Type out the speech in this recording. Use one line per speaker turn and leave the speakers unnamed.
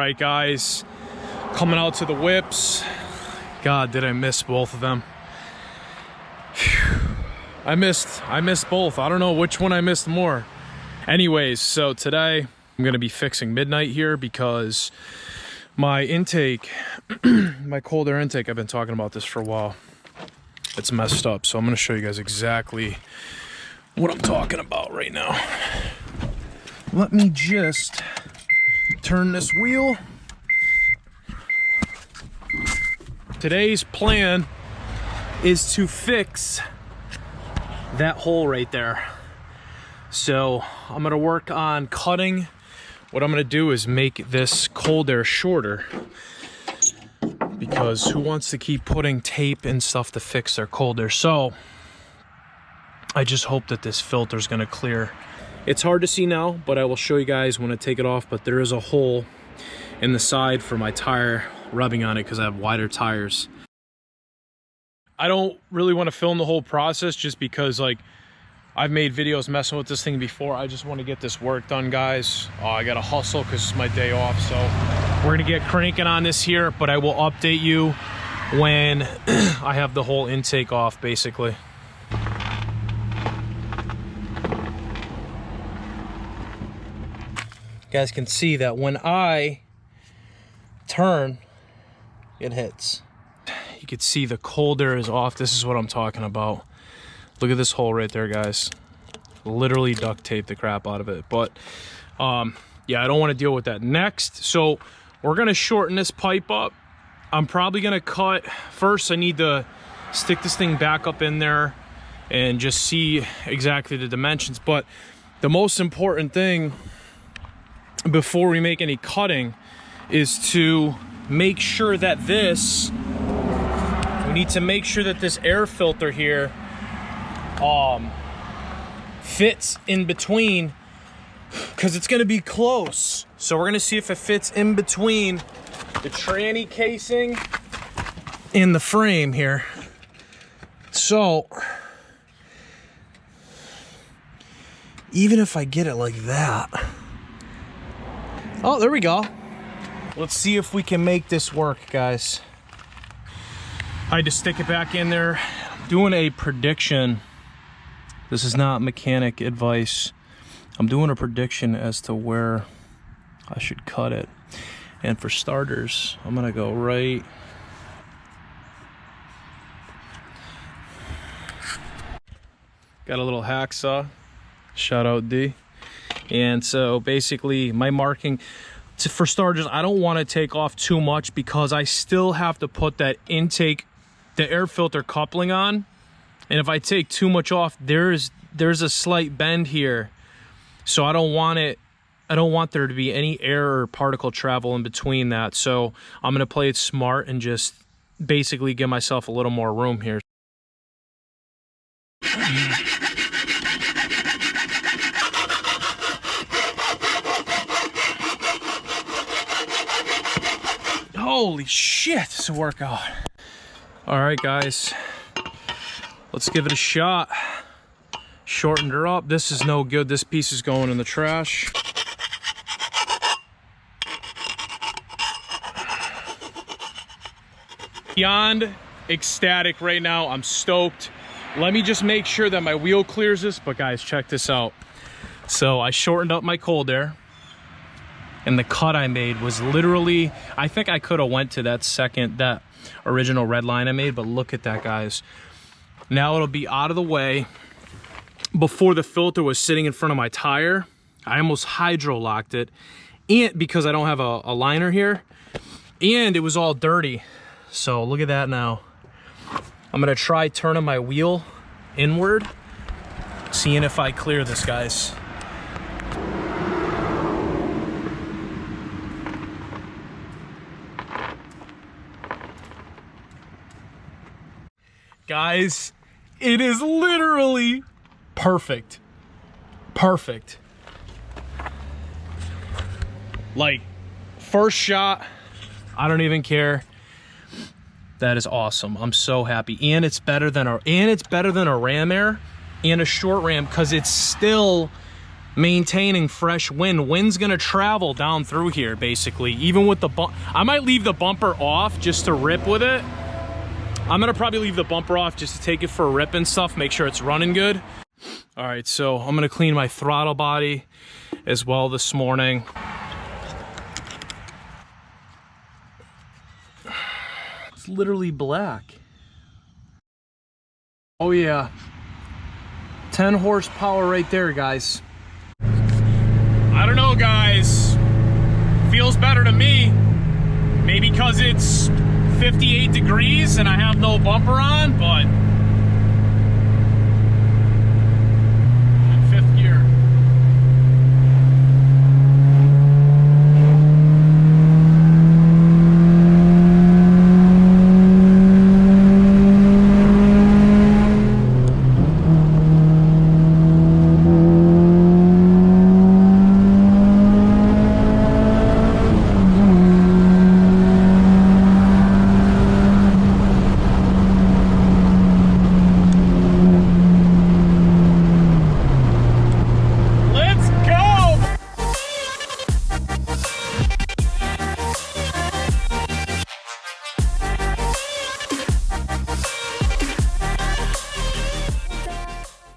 right, guys, coming out to the whips. God, did I miss both of them. Whew. I missed both. I don't know which one I missed more. Anyways, so today I'm gonna be fixing midnight here because my intake, my cold air intake, I've been talking about this for a while. It's messed up, so I'm gonna show you guys exactly what I'm talking about right now. Let me just turn this wheel. Today's plan is to fix that hole right there. So I'm gonna work on cutting. What I'm gonna do is make this cold air shorter, because who wants to keep putting tape and stuff to fix their cold air? So I just hope that this filter is gonna clear. It's hard to see now, but I will show you guys when I take it off. But there is a hole in the side for my tire rubbing on it because I have wider tires. I don't really want to film the whole process just because, like, I've made videos messing with this thing before. I just want to get this work done, guys. I gotta hustle because it's my day off, so we're gonna get cranking on this here, but I will update you when I have the whole intake off, basically. You guys can see that when I turn, it hits. You can see the cold air is off. This is what I'm talking about. Look at this hole right there, guys. Literally duct tape the crap out of it. But yeah, I don't want to deal with that. Next, so we're gonna shorten this pipe up. I'm probably gonna cut first. I need to stick this thing back up in there and just see exactly the dimensions. But the most important thing before we make any cutting is to make sure that this, we need to make sure that this air filter here fits in between, because it's going to be close. So we're going to see if it fits in between the tranny casing and the frame here. So even if I get it like that, oh, there we go. Let's see if we can make this work, guys. I had to stick it back in there. I'm doing a prediction. This is not mechanic advice. I'm doing a prediction as to where I should cut it. And for starters, I'm gonna go right. Got a little hacksaw. Shout out D. And so basically my marking, for starters, I don't want to take off too much because I still have to put that intake, the air filter coupling on. And if I take too much off, there's a slight bend here. So I don't want there to be any air or particle travel in between that. So I'm going to play it smart and just basically give myself a little more room here. Holy shit, it's a workout. All right, guys, let's give it a shot. Shortened her up. This is no good. This piece is going in the trash. Beyond ecstatic right now. I'm stoked. Let me just make sure that my wheel clears this. But guys, check this out. So I shortened up my cold air, and the cut I made was literally, I think I could have went to that original red line I made, but look at that, guys. Now it'll be out of the way. Before the filter was sitting in front of my tire, I almost hydro locked it, and because I don't have a liner here, and it was all dirty. So look at that now. I'm gonna try turning my wheel inward, seeing if I clear this, guys. Guys, it is literally perfect. Perfect. Like, first shot, I don't even care. That is awesome. I'm so happy. And it's better than a ram air and a short ram, because it's still maintaining fresh wind. Wind's gonna travel down through here, basically. Even with the I might leave the bumper off just to rip with it. I'm gonna probably leave the bumper off just to take it for a rip and stuff, make sure it's running good. All right, so I'm gonna clean my throttle body as well this morning. It's literally black. Oh yeah, 10 horsepower right there, guys. I don't know, guys. Feels better to me. Maybe because it's 58 degrees and I have no bumper on, but